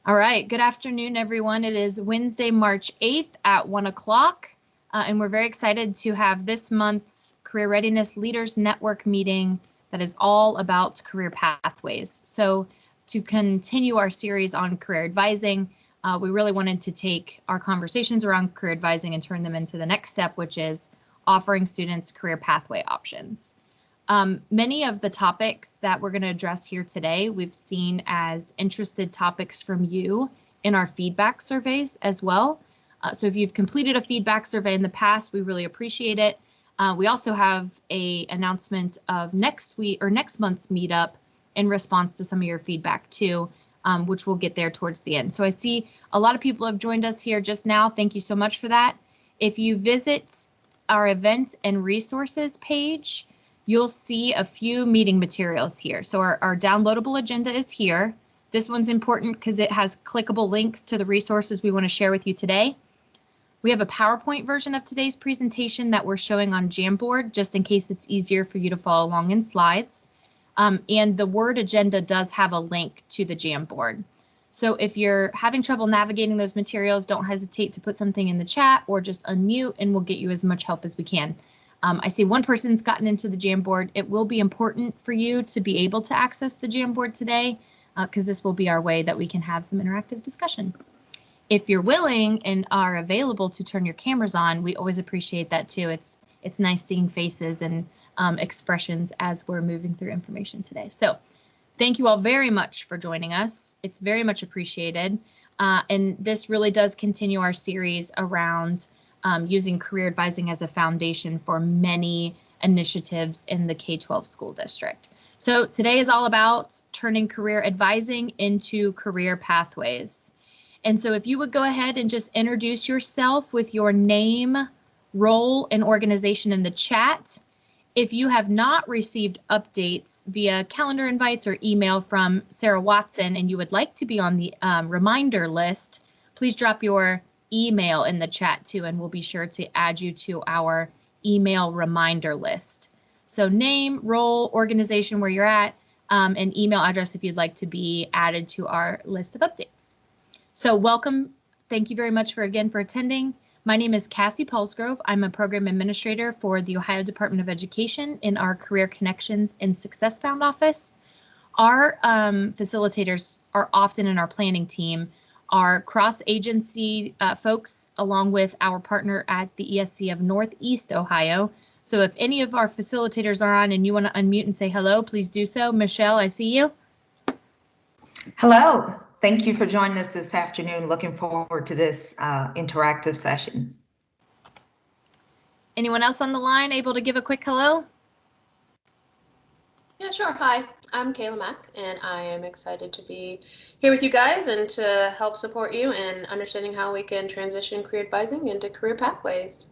All right, good afternoon, everyone. It is Wednesday, March 8th at 1 o'clock, and we're very excited to have this month's Career Readiness Leaders Network meeting that is all about career pathways. So to continue our series on career advising, we really wanted to take our conversations around career advising and turn them into the next step, which is offering students career pathway options. Many of the topics that we're going to address here today, we've seen as interested topics from you in our feedback surveys as well. So if you've completed a feedback survey in the past, we really appreciate it. We also have an announcement of next month's meetup in response to some of your feedback too, which we'll get there towards the end. So I see a lot of people have joined us here just now. Thank you so much for that. If you visit our event and resources page, you'll see a few meeting materials here. So our downloadable agenda is here. This one's important because it has clickable links to the resources we want to share with you today. We have a PowerPoint version of today's presentation that we're showing on Jamboard, just in case it's easier for you to follow along in slides. And the Word agenda does have a link to the Jamboard. So if you're having trouble navigating those materials, don't hesitate to put something in the chat or just unmute and we'll get you as much help as we can. I see one person's gotten into the Jamboard. It will be important for you to be able to access the Jamboard today because this will be our way that we can have some interactive discussion. If you're willing and are available to turn your cameras on, we always appreciate that too. It's nice seeing faces and expressions as we're moving through information today. So thank you all very much for joining us. It's very much appreciated. And this really does continue our series around using career advising as a foundation for many initiatives in the K-12 school district. So today is all about turning career advising into career pathways. And so if you would go ahead and just introduce yourself with your name, role, and organization in the chat. If you have not received updates via calendar invites or email from Sarah Watson and you would like to be on the reminder list, please drop your email in the chat too, and we'll be sure to add you to our email reminder list. So name, role, organization where you're at, and email address if you'd like to be added to our list of updates. So welcome. Thank you very much for attending. My name is Cassie Palsgrove. I'm a program administrator for the Ohio Department of Education in our Career Connections and Success Found office. Our facilitators are often in our planning team, our cross-agency folks, along with our partner at the ESC of Northeast Ohio. So if any of our facilitators are on and you want to unmute and say hello, please do so. Michelle, I see you. Hello. Thank you for joining us this afternoon. Looking forward to this interactive session. Anyone else on the line able to give a quick hello? Yeah, sure. Hi, I'm Kayla Mack, and I am excited to be here with you guys and to help support you in understanding how we can transition career advising into career pathways.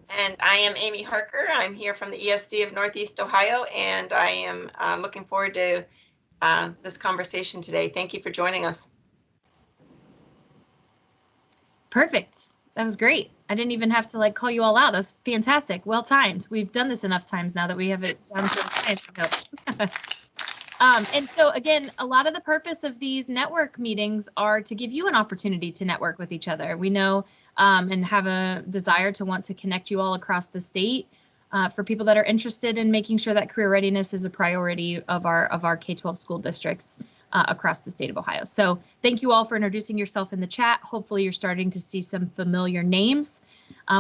And I am Amy Harker. I'm here from the ESC of Northeast Ohio, and I am looking forward to this conversation today. Thank you for joining us. Perfect. That was great. I didn't even have to call you all out. That was fantastic. Well timed. We've done this enough times now that we have it down to science. And so again, a lot of the purpose of these network meetings are to give you an opportunity to network with each other. We know and have a desire to want to connect you all across the state for people that are interested in making sure that career readiness is a priority of our K-12 school districts across the state of Ohio. So thank you all for introducing yourself in the chat. Hopefully you're starting to see some familiar names.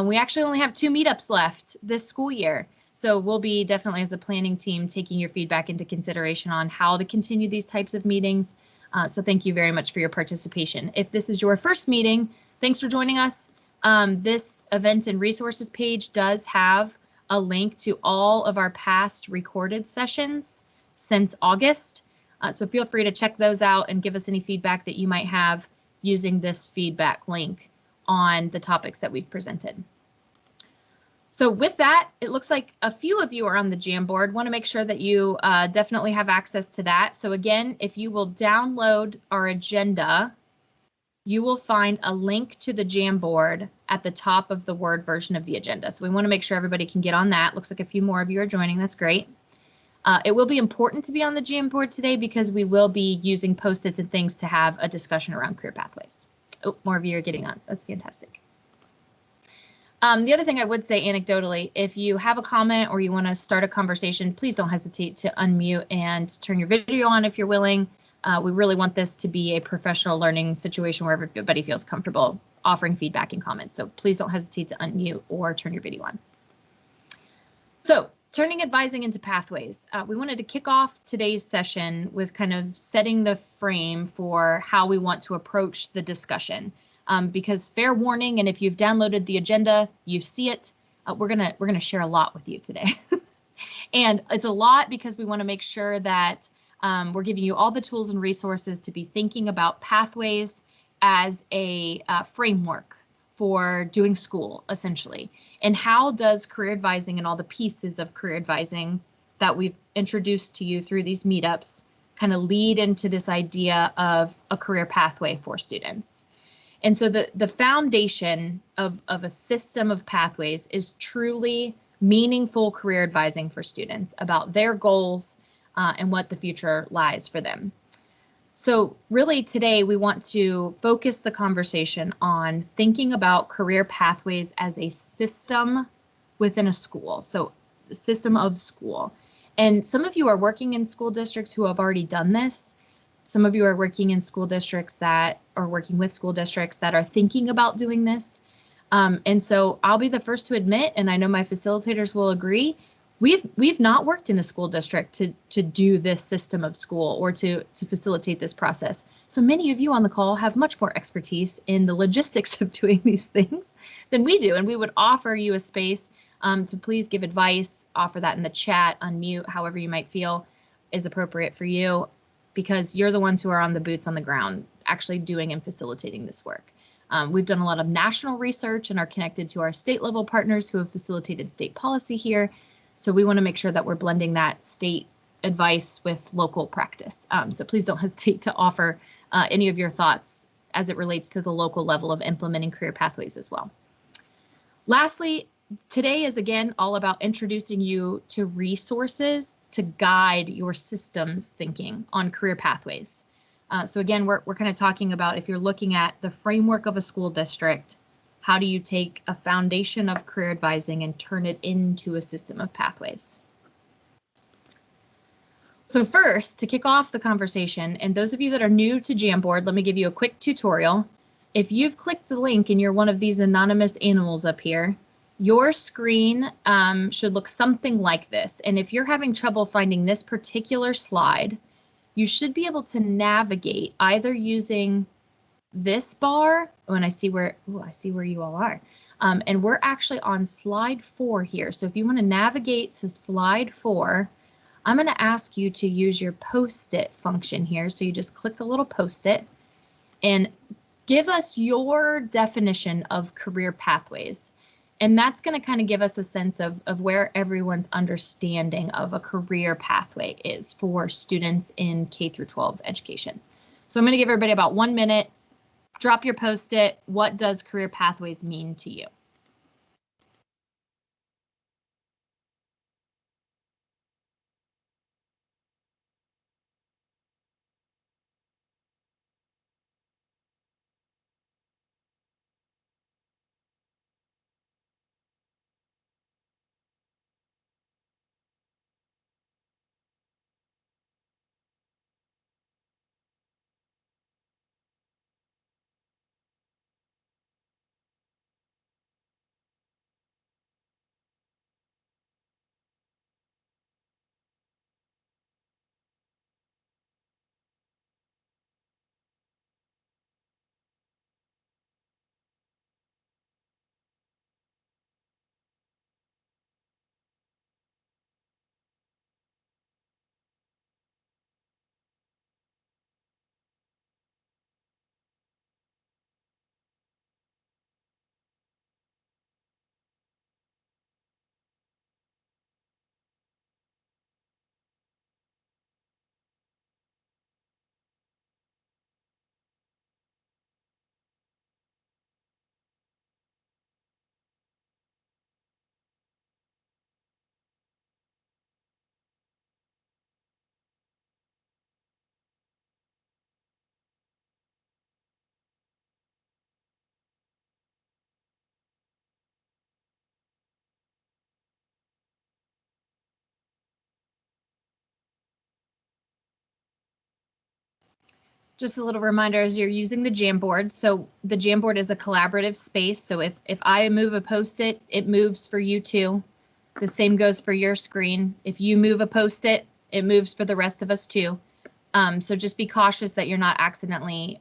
We actually only have 2 meetups left this school year. So we'll be definitely as a planning team taking your feedback into consideration on how to continue these types of meetings. So thank you very much for your participation. If this is your first meeting, thanks for joining us. This events and resources page does have a link to all of our past recorded sessions since August. So feel free to check those out and give us any feedback that you might have using this feedback link on the topics that we've presented. So with that, it looks like a few of you are on the Jamboard. Want to make sure that you definitely have access to that. So again, if you will download our agenda, you will find a link to the Jamboard at the top of the Word version of the agenda. So we want to make sure everybody can get on that. Looks like a few more of you are joining. That's great. It will be important to be on the Jamboard today because we will be using Post-its and things to have a discussion around career pathways. Oh, more of you are getting on. That's fantastic. The other thing I would say anecdotally, if you have a comment or you want to start a conversation, please don't hesitate to unmute and turn your video on if you're willing. We really want this to be a professional learning situation where everybody feels comfortable offering feedback and comments. So please don't hesitate to unmute or turn your video on. So turning advising into pathways, we wanted to kick off today's session with kind of setting the frame for how we want to approach the discussion. Because fair warning, and if you've downloaded the agenda, you see it, we're gonna share a lot with you today. And it's a lot because we want to make sure that we're giving you all the tools and resources to be thinking about pathways as a framework for doing school, essentially. And how does career advising and all the pieces of career advising that we've introduced to you through these meetups kind of lead into this idea of a career pathway for students? And so the foundation of a system of pathways is truly meaningful career advising for students about their goals and what the future lies for them. So really today we want to focus the conversation on thinking about career pathways as a system within a school. So the system of school. And some of you are working in school districts who have already done this. Some of you are working in school districts that are working with school districts that are thinking about doing this. And so I'll be the first to admit, and I know my facilitators will agree, we've not worked in a school district to do this system of school or to facilitate this process. So many of you on the call have much more expertise in the logistics of doing these things than we do. And we would offer you a space to please give advice, offer that in the chat, unmute, however you might feel is appropriate for you, because you're the ones who are on the boots on the ground actually doing and facilitating this work. We've done a lot of national research and are connected to our state level partners who have facilitated state policy here. So we want to make sure that we're blending that state advice with local practice. So please don't hesitate to offer any of your thoughts as it relates to the local level of implementing career pathways as well. Lastly, today is again all about introducing you to resources to guide your systems thinking on career pathways. So again, we're kind of talking about if you're looking at the framework of a school district, how do you take a foundation of career advising and turn it into a system of pathways? So first, to kick off the conversation, and those of you that are new to Jamboard, let me give you a quick tutorial. If you've clicked the link and you're one of these anonymous animals up here, your screen should look something like this. And if you're having trouble finding this particular slide, you should be able to navigate either using this bar. Oh, and I see where you all are. And we're actually on slide 4 here. So if you want to navigate to slide 4, I'm going to ask you to use your post-it function here. So you just click the little post-it and give us your definition of career pathways. And that's going to kind of give us a sense of where everyone's understanding of a career pathway is for students in K through 12 education. So I'm going to give everybody about 1 minute. Drop your post-it. What does career pathways mean to you? Just a little reminder as you're using the Jamboard. So the Jamboard is a collaborative space. So if I move a Post-it, it moves for you too. The same goes for your screen. If you move a Post-it, it moves for the rest of us too. So just be cautious that you're not accidentally,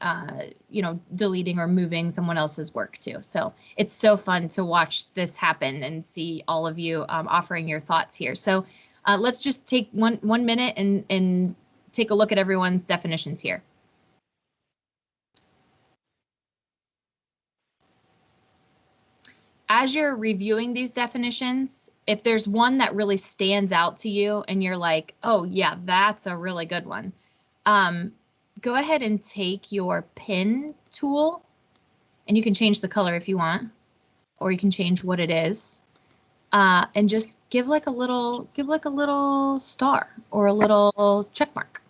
deleting or moving someone else's work too. So it's so fun to watch this happen and see all of you offering your thoughts here. So let's just take one minute and take a look at everyone's definitions here. As you're reviewing these definitions, if there's one that really stands out to you and you're like, oh yeah, that's a really good one, go ahead and take your pen tool, and you can change the color if you want, or you can change what it is, and just give like a little star or a little check mark.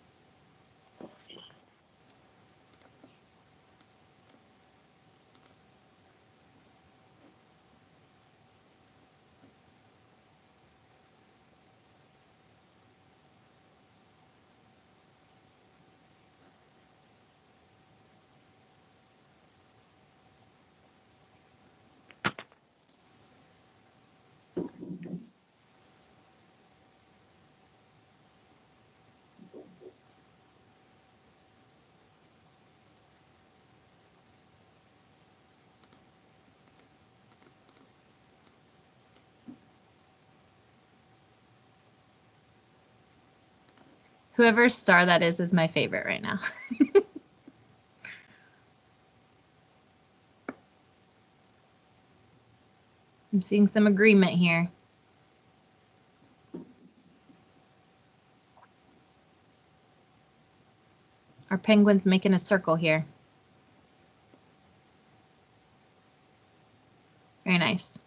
Whoever's star that is my favorite right now. I'm seeing some agreement here. Our penguin's making a circle here. Very nice.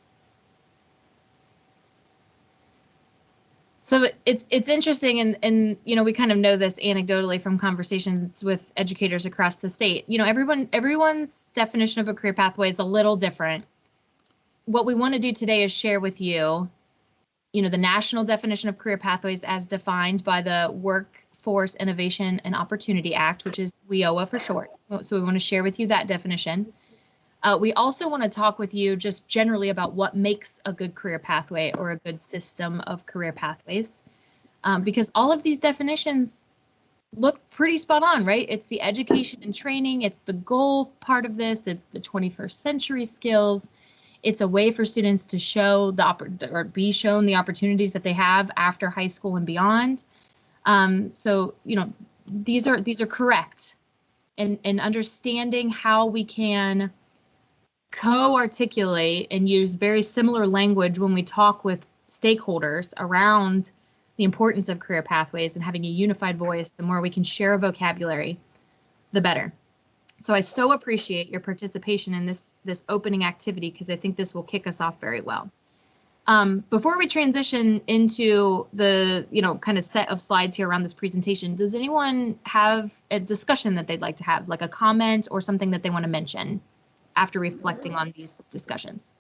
So it's interesting, and we kind of know this anecdotally from conversations with educators across the state. Everyone's definition of a career pathway is a little different. What we want to do today is share with you, the national definition of career pathways as defined by the Workforce Innovation and Opportunity Act, which is WIOA for short. So we want to share with you that definition. We also want to talk with you just generally about what makes a good career pathway or a good system of career pathways, because all of these definitions look pretty spot on, right? It's the education and training, it's the goal part of this, it's the 21st century skills, it's a way for students to show be shown the opportunities that they have after high school and beyond. So these are correct, and understanding how we can co-articulate and use very similar language when we talk with stakeholders around the importance of career pathways and having a unified voice. The more we can share a vocabulary, the better. So I so appreciate your participation in this opening activity, because I think this will kick us off very well. Before we transition into the kind of set of slides here around this presentation, does anyone have a discussion that they'd like to have, like a comment or something that they want to mention after reflecting on these discussions?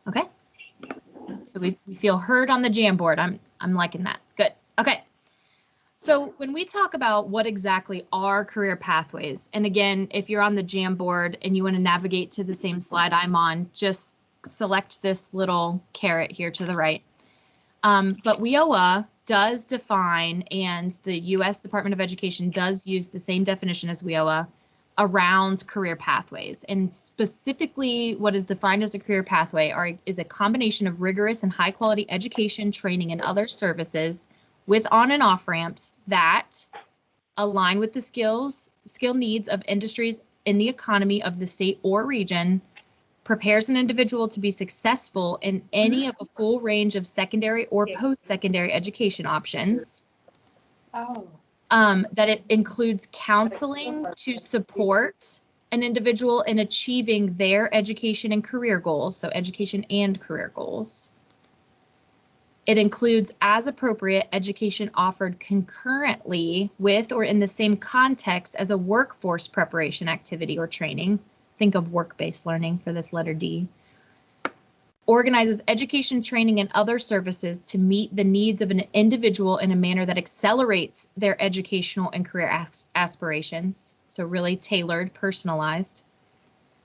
Okay. So we feel heard on the Jamboard. I'm liking that. Good. Okay. So when we talk about what exactly are career pathways, and again, if you're on the Jamboard and you want to navigate to the same slide I'm on, just select this little caret here to the right. But WIOA does define, and the U.S. Department of Education does use the same definition as WIOA around career pathways. And specifically, what is defined as a career pathway is a combination of rigorous and high quality education, training, and other services with on and off ramps that align with the skill needs of industries in the economy of the state or region, prepares an individual to be successful in any of a full range of secondary or post-secondary education options. That it includes counseling to support an individual in achieving their education and career goals, so education and career goals. It includes, as appropriate, education offered concurrently with or in the same context as a workforce preparation activity or training. Think of work-based learning for this letter D. organizes education, training, and other services to meet the needs of an individual in a manner that accelerates their educational and career aspirations. So really tailored, personalized.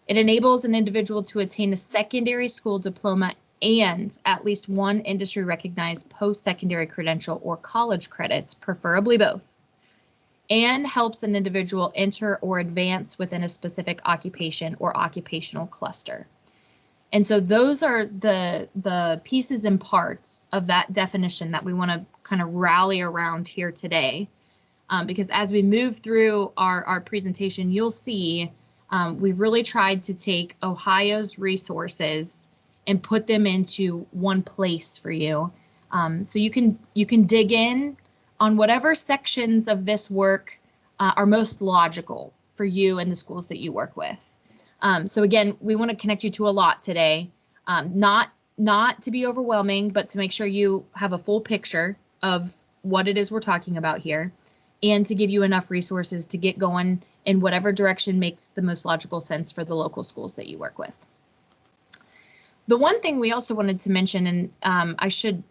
It enables an individual to attain a secondary school diploma and at least one industry recognized post-secondary credential or college credits, preferably both, and helps an individual enter or advance within a specific occupation or occupational cluster. And so those are the pieces and parts of that definition that we want to kind of rally around here today. Because as we move through our presentation, you'll see we've really tried to take Ohio's resources and put them into one place for you. So you can dig in on whatever sections of this work are most logical for you and the schools that you work with. So again, we want to connect you to a lot today, not to be overwhelming, but to make sure you have a full picture of what it is we're talking about here, and to give you enough resources to get going in whatever direction makes the most logical sense for the local schools that you work with. The one thing we also wanted to mention, and I should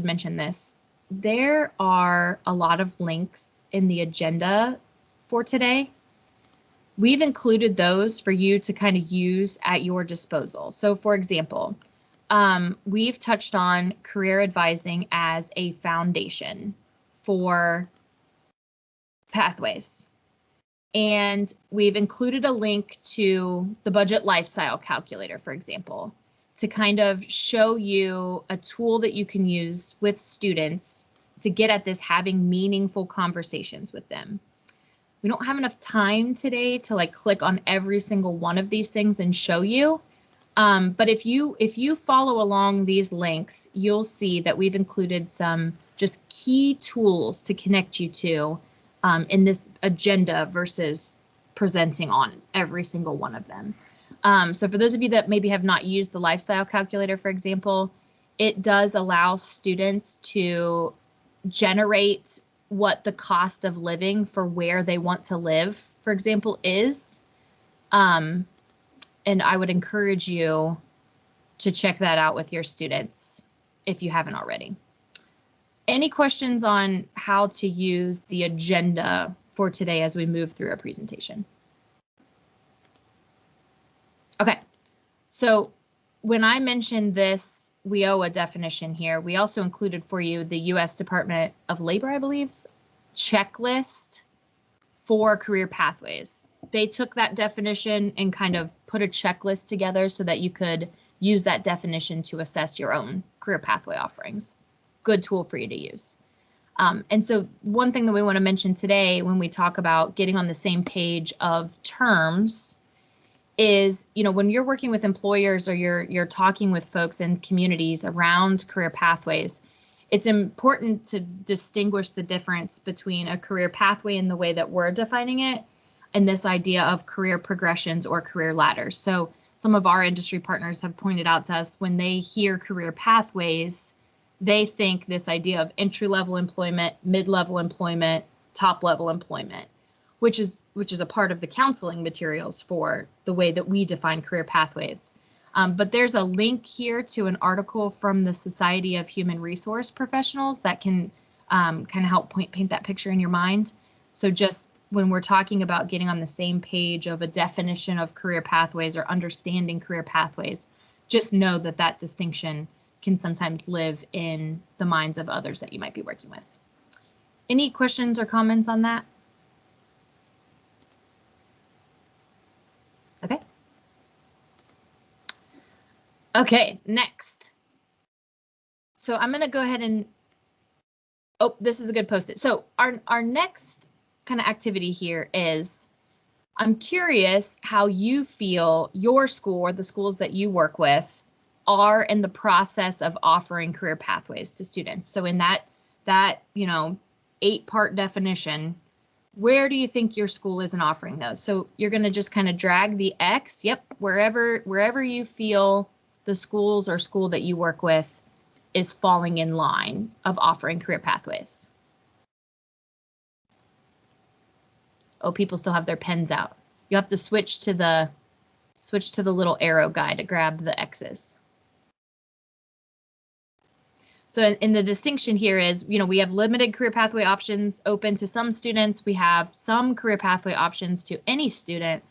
mention this, there are a lot of links in the agenda for today. We've included those for you to kind of use at your disposal. So for example, we've touched on career advising as a foundation for pathways. And we've included a link to the budget lifestyle calculator, for example, to kind of show you a tool that you can use with students to get at this having meaningful conversations with them. We don't have enough time today to like click on every single one of these things and show you. But if you follow along these links, you'll see that we've included some just key tools to connect you to in this agenda versus presenting on every single one of them. So for those of you that maybe have not used the lifestyle calculator, for example, it does allow students to generate what the cost of living for where they want to live, for example, is. And I would encourage you to check that out with your students if you haven't already. Any questions on how to use the agenda for today as we move through our presentation? Okay, so when I mentioned this WIOA definition here, we also included for you the U.S. Department of Labor, I believe's checklist for career pathways. They took that definition and kind of put a checklist together so that you could use that definition to assess your own career pathway offerings. Good tool for you to use. And so one thing that we want to mention today when we talk about getting on the same page of terms is, you know, when you're working with employers or you're talking with folks in communities around career pathways, it's important to distinguish the difference between a career pathway in the way that we're defining it and this idea of career progressions or career ladders. So some of our industry partners have pointed out to us when they hear career pathways, they think this idea of entry-level employment, mid-level employment, top-level employment, which is a part of the counseling materials for the way that we define career pathways. But there's a link here to an article from the Society of Human Resource Professionals that can kind of help paint that picture in your mind. So just when we're talking about getting on the same page of a definition of career pathways or understanding career pathways, just know that that distinction can sometimes live in the minds of others that you might be working with. Any questions or comments on that? Okay. Okay, next. So I'm going to go ahead and, oh, this is a good post-it. So our next kind of activity here is, I'm curious how you feel your school or the schools that you work with are in the process of offering career pathways to students. So in that 8-part definition, where do you think your school is in offering those? So you're going to just kind of drag the X, yep, wherever you feel the schools or school that you work with is falling in line of offering career pathways. Oh, people still have their pens out. You have to switch to the little arrow guy to grab the X's. So in the distinction here is, we have limited career pathway options open to some students. We have some career pathway options to any student,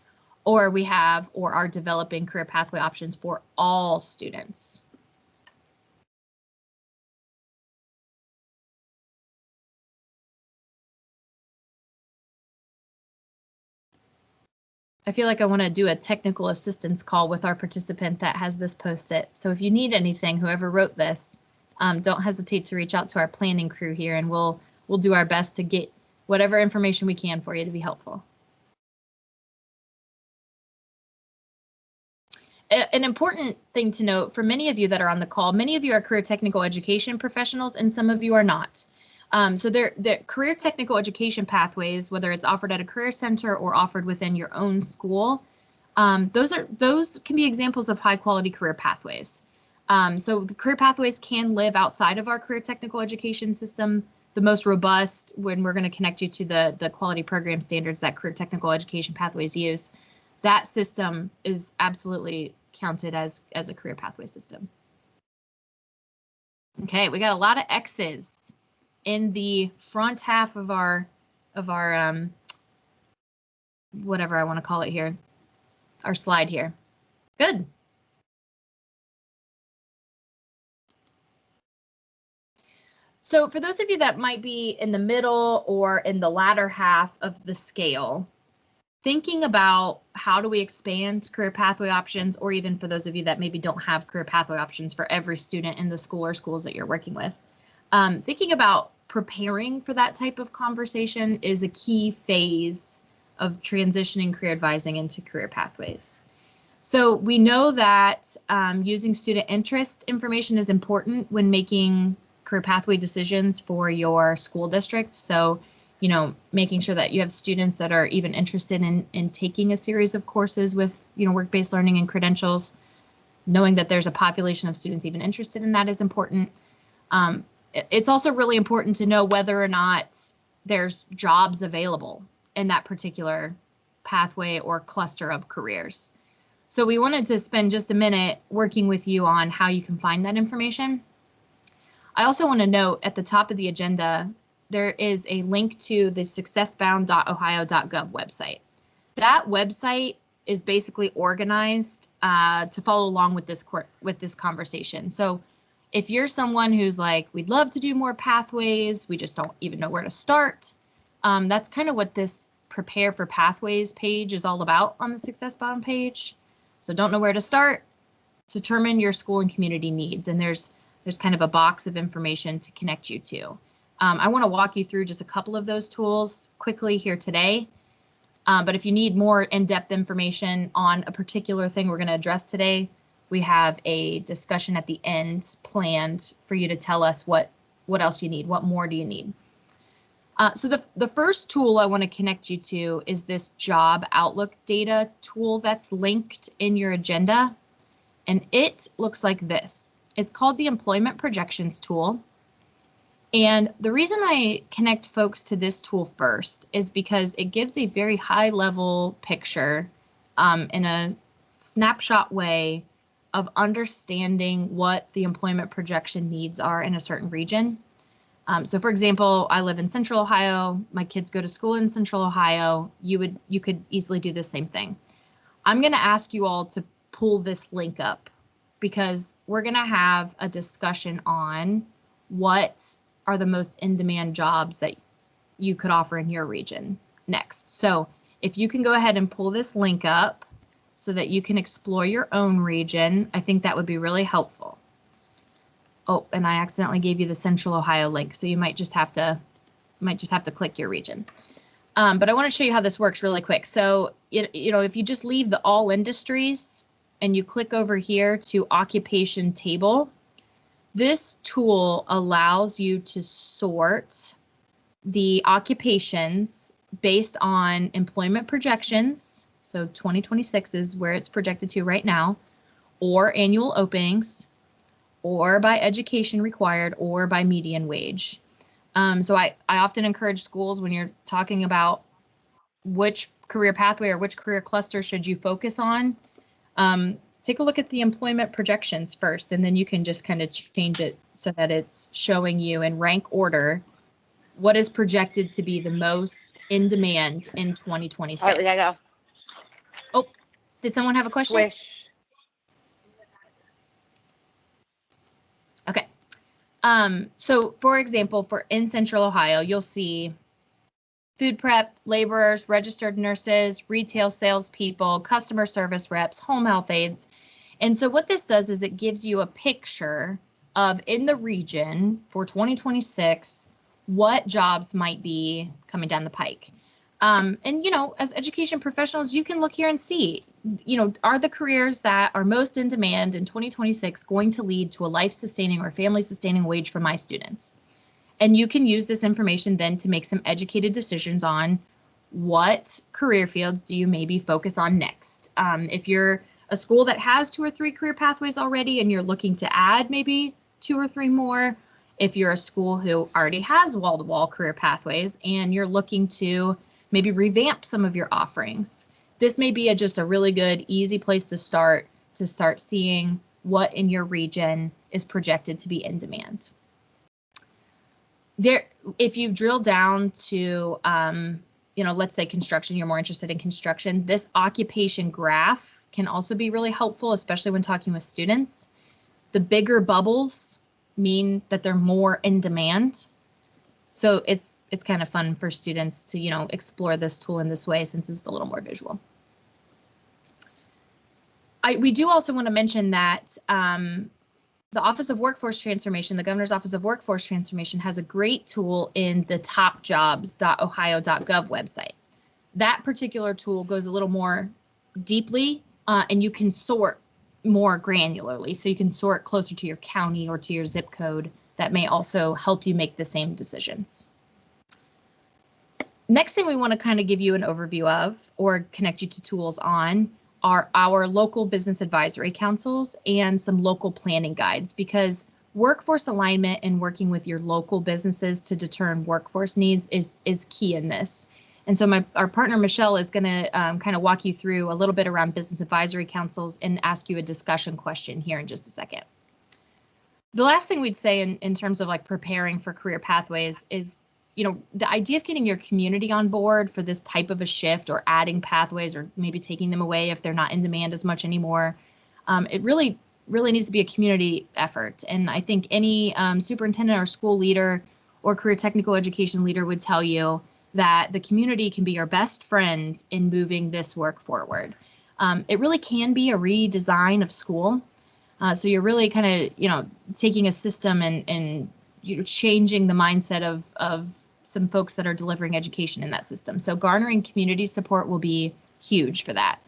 or we have or are developing career pathway options for all students. I feel like I want to do a technical assistance call with our participant that has this post-it. So if you need anything, whoever wrote this, don't hesitate to reach out to our planning crew here, and we'll do our best to get whatever information we can for you to be helpful. An important thing to note for many of you that are on the call, many of you are career technical education professionals and some of you are not. So the career technical education pathways, whether it's offered at a career center or offered within your own school, those can be examples of high quality career pathways. So the career pathways can live outside of our career technical education system. The most robust, when we're going to connect you to the quality program standards that career technical education pathways use, that system is absolutely counted as a career pathway system. Okay, we got a lot of X's in the front half of our whatever I want to call it here, our slide here. Good. So for those of you that might be in the middle or in the latter half of the scale, thinking about how do we expand career pathway options, or even for those of you that maybe don't have career pathway options for every student in the school or schools that you're working with, thinking about preparing for that type of conversation is a key phase of transitioning career advising into career pathways. So we know that using student interest information is important when making career pathway decisions for your school district. So making sure that you have students that are even interested in taking a series of courses with, work-based learning and credentials. Knowing that there's a population of students even interested in that is important. It's also really important to know whether or not there's jobs available in that particular pathway or cluster of careers. So we wanted to spend just a minute working with you on how you can find that information. I also want to note at the top of the agenda, there is a link to the successbound.ohio.gov website. That website is basically organized to follow along with this conversation. So if you're someone who's like, we'd love to do more pathways, we just don't even know where to start, that's kind of what this Prepare for Pathways page is all about on the Success Bound page. So don't know where to start, determine your school and community needs, and there's kind of a box of information to connect you to. I want to walk you through just a couple of those tools quickly here today. But if you need more in-depth information on a particular thing we're going to address today, we have a discussion at the end planned for you to tell us what else you need, what more do you need. So the first tool I want to connect you to is this job outlook data tool that's linked in your agenda. And it looks like this. It's called the Employment Projections tool. And the reason I connect folks to this tool first is because it gives a very high level picture in a snapshot way of understanding what the employment projection needs are in a certain region. So for example, I live in Central Ohio, my kids go to school in Central Ohio, you could easily do the same thing. I'm going to ask you all to pull this link up because we're going to have a discussion on what are the most in-demand jobs that you could offer in your region next. So if you can go ahead and pull this link up so that you can explore your own region, I think that would be really helpful. Oh, and I accidentally gave you the Central Ohio link, so you might just have to click your region. But I want to show you how this works really quick. So if you just leave the all industries and you click over here to occupation table, this tool allows you to sort the occupations based on employment projections. So 2026 is where it's projected to right now, or annual openings, or by education required, or by median wage. So I often encourage schools when you're talking about which career pathway or which career cluster should you focus on, take a look at the employment projections first, and then you can just kind of change it so that it's showing you in rank order what is projected to be the most in demand in 2026. All right, we gotta go. Oh, did someone have a question? Swish. Okay. So for example, in Central Ohio, you'll see food prep, laborers, registered nurses, retail salespeople, customer service reps, home health aides. And so what this does is it gives you a picture of in the region for 2026, what jobs might be coming down the pike. And, you know, as education professionals, you can look here and see, you know, are the careers that are most in demand in 2026 going to lead to a life-sustaining or family-sustaining wage for my students? And you can use this information then to make some educated decisions on what career fields do you maybe focus on next. If you're a school that has 2 or 3 career pathways already and you're looking to add maybe 2 or 3 more, if you're a school who already has wall-to-wall career pathways and you're looking to maybe revamp some of your offerings, this may be just a really good, easy place to start seeing what in your region is projected to be in demand. There, if you drill down to, you know, let's say construction, you're more interested in construction, this occupation graph can also be really helpful, especially when talking with students. The bigger bubbles mean that they're more in demand. So it's kind of fun for students to, you know, explore this tool in this way since it's a little more visual. We do also want to mention that the Office of Workforce Transformation, the Governor's Office of Workforce Transformation, has a great tool in the topjobs.ohio.gov website. That particular tool goes a little more deeply, and you can sort more granularly. So you can sort closer to your county or to your zip code. That may also help you make the same decisions. Next thing we want to kind of give you an overview of or connect you to tools on are our local business advisory councils and some local planning guides, because workforce alignment and working with your local businesses to determine workforce needs is key in this. And so our partner Michelle is going to kind of walk you through a little bit around business advisory councils and ask you a discussion question here in just a second. The last thing we'd say in terms of like preparing for career pathways is, you know, the idea of getting your community on board for this type of a shift or adding pathways or maybe taking them away if they're not in demand as much anymore. It really needs to be a community effort. And I think any superintendent or school leader or career technical education leader would tell you that the community can be your best friend in moving this work forward. It really can be a redesign of school. So you're really kind of, you know, taking a system and you know, changing the mindset of some folks that are delivering education in that system. So garnering community support will be huge for that.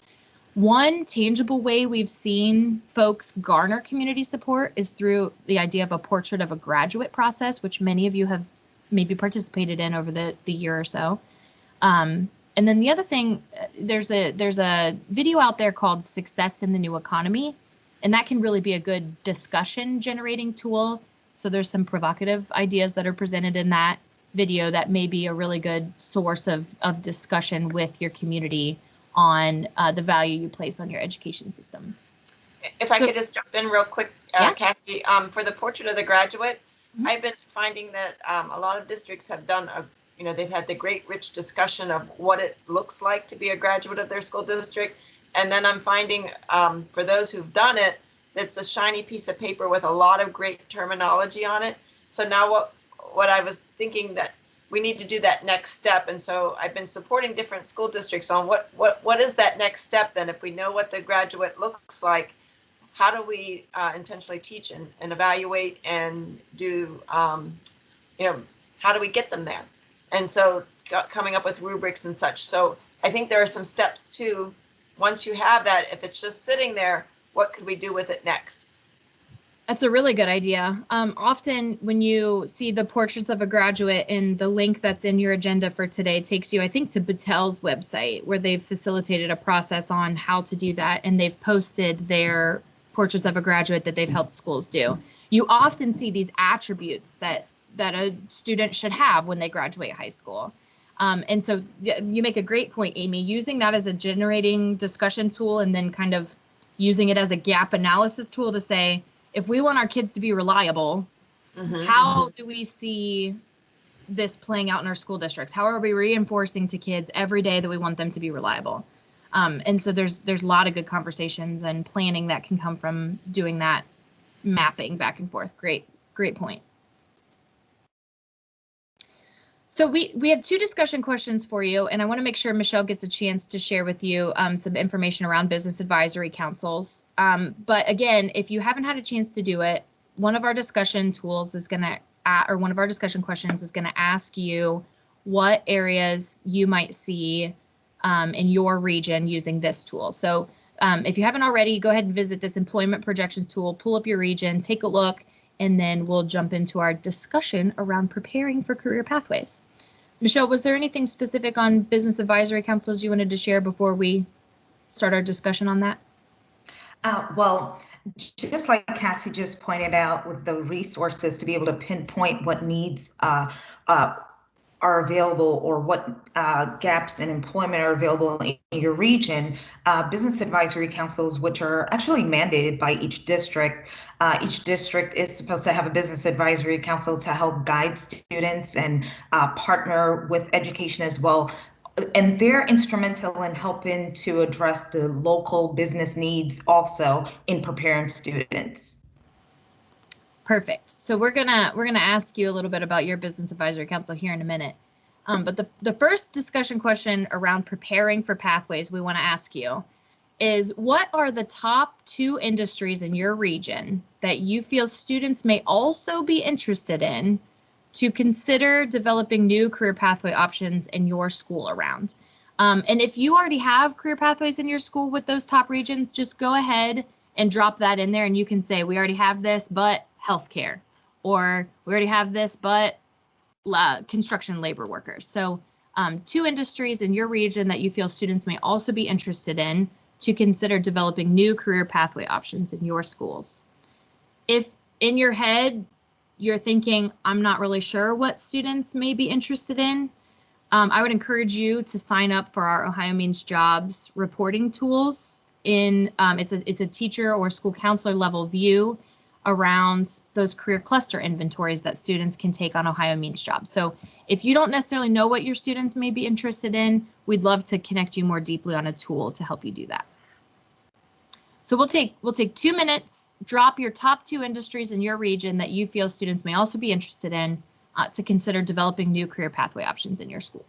One tangible way we've seen folks garner community support is through the idea of a portrait of a graduate process, which many of you have maybe participated in over the year or so. And then the other thing, there's a video out there called Success in the New Economy, and that can really be a good discussion generating tool. So there's some provocative ideas that are presented in that video that may be a really good source of discussion with your community on the value you place on your education system. If I could just jump in real quick, yeah. Cassie, for the portrait of the graduate, I've been finding that a lot of districts have done they've had the great rich discussion of what it looks like to be a graduate of their school district. And then I'm finding for those who've done it, it's a shiny piece of paper with a lot of great terminology on it. So now what I was thinking that we need to do that next step. And so I've been supporting different school districts on what is that next step then? If we know what the graduate looks like, how do we intentionally teach and evaluate and do, how do we get them there? And so coming up with rubrics and such. So I think there are some steps too. Once you have that, if it's just sitting there, what could we do with it next? That's a really good idea. Often when you see the portraits of a graduate and the link that's in your agenda for today takes you, I think, to Battelle's website, where they've facilitated a process on how to do that. And they've posted their portraits of a graduate that they've helped schools do. You often see these attributes that a student should have when they graduate high school. And so you make a great point, Amy, using that as a generating discussion tool and then kind of using it as a gap analysis tool to say, if we want our kids to be reliable, how do we see this playing out in our school districts? How are we reinforcing to kids every day that we want them to be reliable? And so there's a lot of good conversations and planning that can come from doing that mapping back and forth. Great point. So we have 2 discussion questions for you, and I want to make sure Michelle gets a chance to share with you some information around business advisory councils. But again, if you haven't had a chance to do it, one of our discussion tools is going to, or one of our discussion questions is going to ask you what areas you might see in your region using this tool. So if you haven't already, go ahead and visit this employment projections tool, pull up your region, take a look, and then we'll jump into our discussion around preparing for career pathways. Michelle, was there anything specific on business advisory councils you wanted to share before we start our discussion on that? Well, just like Cassie just pointed out, with the resources to be able to pinpoint what needs are available, or what gaps in employment are available in your region, business advisory councils, which are actually mandated by each district. Each district is supposed to have a business advisory council to help guide students and partner with education as well. And they're instrumental in helping to address the local business needs also in preparing students. Perfect. So we're gonna ask you a little bit about your business advisory council here in a minute. But the first discussion question around preparing for pathways we want to ask you is, what are the top 2 industries in your region that you feel students may also be interested in to consider developing new career pathway options in your school around? And if you already have career pathways in your school with those top regions, just go ahead and drop that in there, and you can say, we already have this, but healthcare, or we already have this, but construction labor workers. So 2 industries in your region that you feel students may also be interested in to consider developing new career pathway options in your schools. If in your head you're thinking, I'm not really sure what students may be interested in, I would encourage you to sign up for our Ohio Means Jobs reporting tools. It's a teacher or school counselor level view around those career cluster inventories that students can take on Ohio Means Jobs. So if you don't necessarily know what your students may be interested in, we'd love to connect you more deeply on a tool to help you do that. So we'll take 2 minutes, drop your top 2 industries in your region that you feel students may also be interested in to consider developing new career pathway options in your school.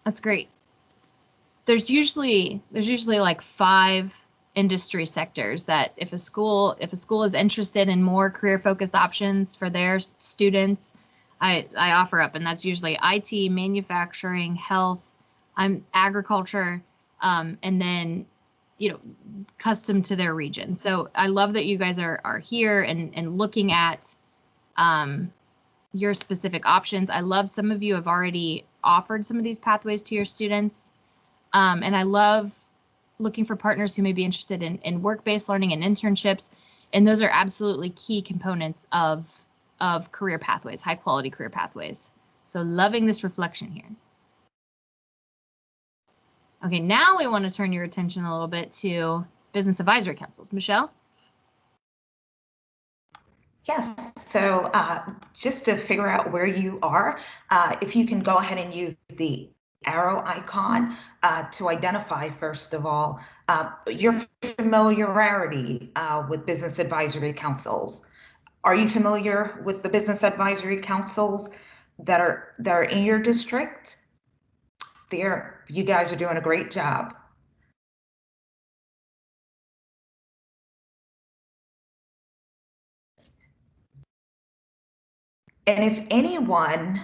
That's great. There's usually like 5 industry sectors that if a school is interested in more career focused options for their students, I offer up, and that's usually IT, manufacturing, health, agriculture, and then custom to their region. So I love that you guys are here and looking at your specific options. I love some of you have already offered some of these pathways to your students. And I love looking for partners who may be interested in work-based learning and internships. And those are absolutely key components of career pathways, high quality career pathways. So loving this reflection here. Okay, now we want to turn your attention a little bit to business advisory councils. Michelle? Yes, so just to figure out where you are, if you can go ahead and use the arrow icon to identify, first of all, your familiarity with business advisory councils. Are you familiar with the business advisory councils that are in your district? You guys are doing a great job. And if anyone,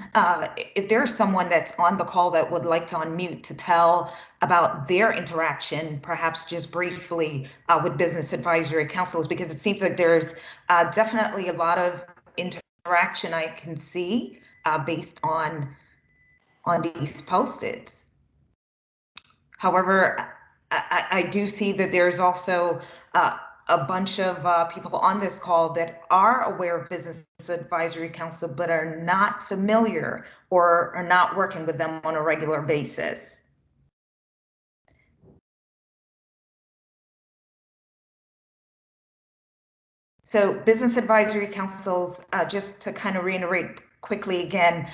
if there's someone that's on the call that would like to unmute to tell about their interaction, perhaps just briefly with business advisory councils, because it seems like there's definitely a lot of interaction I can see based on these post-its. However, I do see that there's also a bunch of people on this call that are aware of Business Advisory Council, but are not familiar or are not working with them on a regular basis. So business advisory councils, just to kind of reiterate quickly again,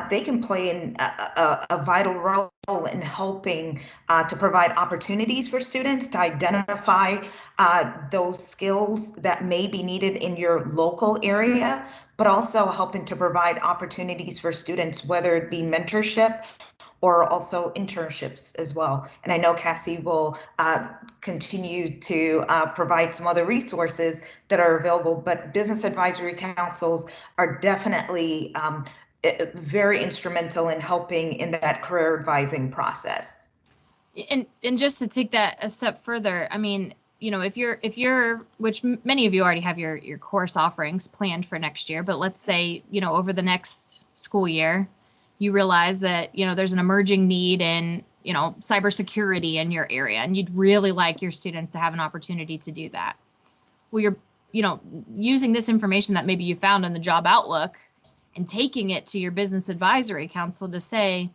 they can play a vital role in helping to provide opportunities for students to identify those skills that may be needed in your local area, but also helping to provide opportunities for students, whether it be mentorship or also internships as well. And I know Cassie will continue to provide some other resources that are available, but business advisory councils are definitely very instrumental in helping in that career advising process. And just to take that a step further, I mean, you know, if you're, which many of you already have your course offerings planned for next year, but let's say, you know, over the next school year, you realize that, you know, there's an emerging need in, you know, cybersecurity in your area, and you'd really like your students to have an opportunity to do that. Well, you're, you know, using this information that maybe you found in the job outlook and taking it to your business advisory council to say,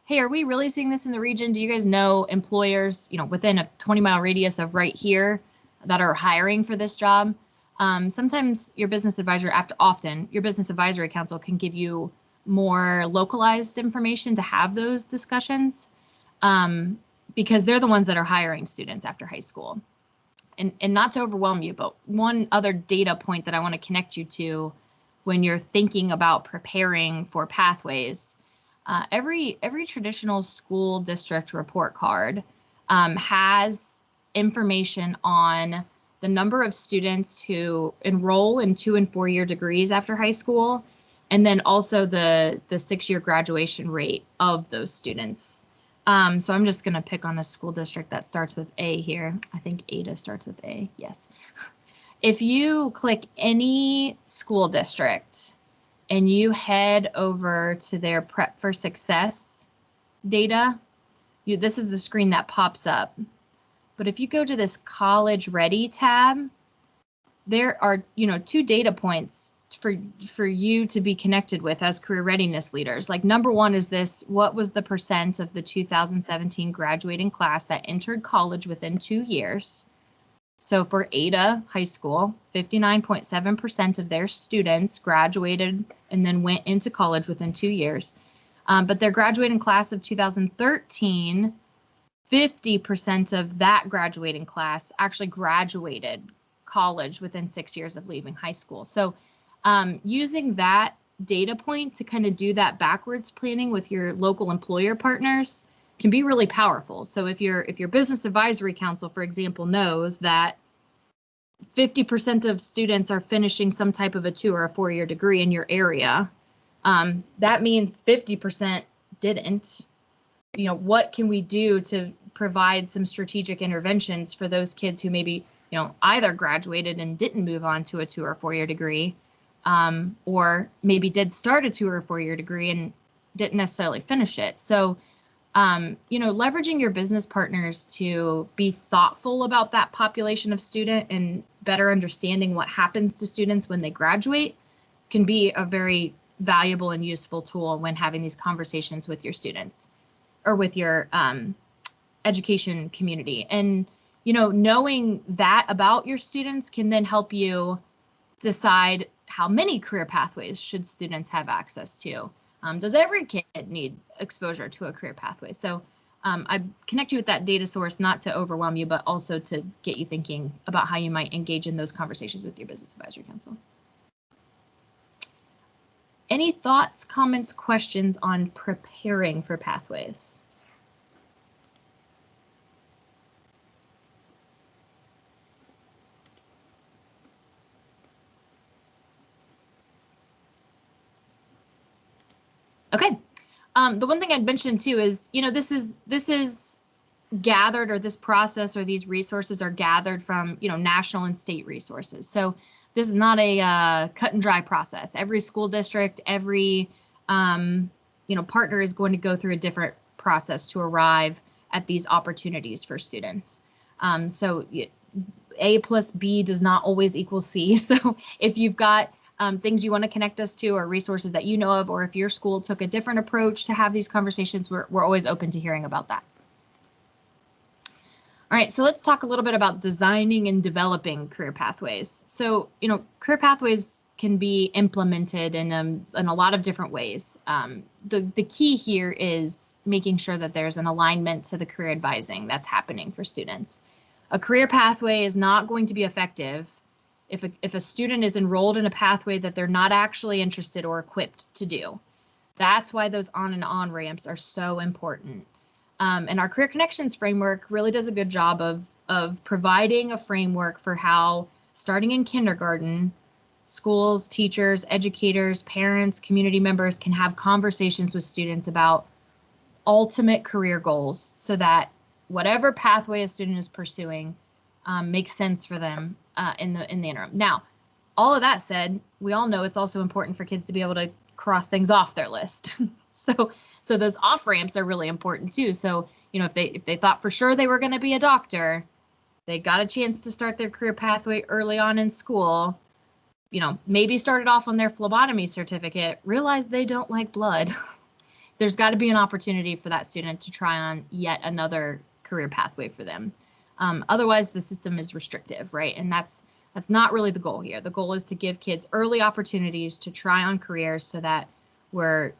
hey, are we really seeing this in the region? Do you guys know employers, you know, within a 20-mile radius of right here that are hiring for this job? Sometimes your business advisor, often your business advisory council can give you more localized information to have those discussions, because they're the ones that are hiring students after high school. And not to overwhelm you, but one other data point that I want to connect you to when you're thinking about preparing for pathways, every traditional school district report card has information on the number of students who enroll in 2- and 4-year degrees after high school, and then also the 6-year graduation rate of those students. So I'm just going to pick on a school district that starts with A here. I think Ada starts with A. Yes. If you click any school district and you head over to their Prep for Success data, this is the screen that pops up. But if you go to this College Ready tab, there are, you know, 2 data points for you to be connected with as career readiness leaders. Like, number one is this: what was the percent of the 2017 graduating class that entered college within 2 years? So for Ada High School, 59.7% of their students graduated and then went into college within 2 years. But their graduating class of 2013, 50% of that graduating class actually graduated college within 6 years of leaving high school. So using that data point to kind of do that backwards planning with your local employer partners can be really powerful. So if your business advisory council, for example, knows that 50% of students are finishing some type of a 2- or 4-year degree in your area, that means 50% didn't. You know, what can we do to provide some strategic interventions for those kids who maybe, you know, either graduated and didn't move on to a 2- or 4-year degree, or maybe did start a 2- or 4-year degree and didn't necessarily finish it. So, you know, leveraging your business partners to be thoughtful about that population of student and better understanding what happens to students when they graduate can be a very valuable and useful tool when having these conversations with your students or with your education community. And, you know, knowing that about your students can then help you decide how many career pathways should students have access to? Does every kid need exposure to a career pathway? So I connect you with that data source, not to overwhelm you, but also to get you thinking about how you might engage in those conversations with your Business Advisory Council. Any thoughts, comments, questions on preparing for pathways? Okay. The one thing I'd mention too is, this is gathered, or this process or these resources are gathered from, national and state resources. So this is not a cut and dry process. Every school district, every, partner is going to go through a different process to arrive at these opportunities for students. So A plus B does not always equal C. So if you've got things you want to connect us to, or resources that you know of, or if your school took a different approach to have these conversations, we're always open to hearing about that. All right, so let's talk a little bit about designing and developing career pathways. So, career pathways can be implemented in a lot of different ways. The key here is making sure that there's an alignment to the career advising that's happening for students. A career pathway is not going to be effective if a student is enrolled in a pathway that they're not actually interested or equipped to do. That's why those on and on ramps are so important. And our Career Connections framework really does a good job of providing a framework for how, starting in kindergarten, schools, teachers, educators, parents, community members can have conversations with students about ultimate career goals, so that whatever pathway a student is pursuing makes sense for them in the interim. Now, all of that said, we all know it's also important for kids to be able to cross things off their list. So those off ramps are really important too. So, if they thought for sure they were going to be a doctor, they got a chance to start their career pathway early on in school, maybe started off on their phlebotomy certificate, realized they don't like blood. There's got to be an opportunity for that student to try on yet another career pathway for them. Otherwise, the system is restrictive, right? And that's not really the goal here. The goal is to give kids early opportunities to try on careers, so that we're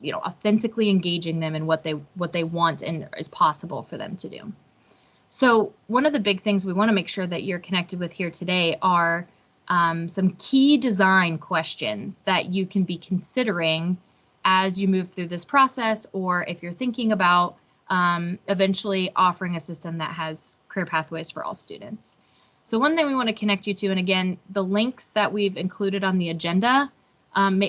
authentically engaging them in what they want and is possible for them to do. So one of the big things we want to make sure that you're connected with here today are some key design questions that you can be considering as you move through this process, or if you're thinking about eventually offering a system that has career pathways for all students. So one thing we want to connect you to, and again, the links that we've included on the agenda,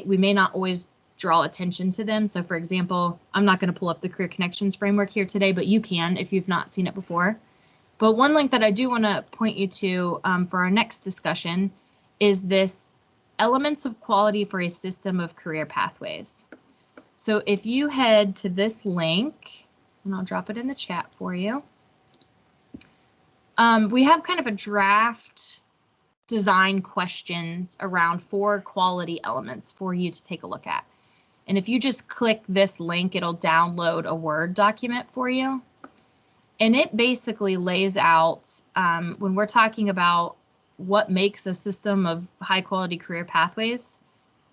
we may not always draw attention to them. So for example, I'm not going to pull up the Career Connections framework here today, but you can if you've not seen it before. But one link that I do want to point you to for our next discussion is this Elements of Quality for a System of Career Pathways. So if you head to this link, and I'll drop it in the chat for you, we have kind of a draft design questions around 4 quality elements for you to take a look at. And if you just click this link, it'll download a Word document for you. And it basically lays out, when we're talking about what makes a system of high quality career pathways,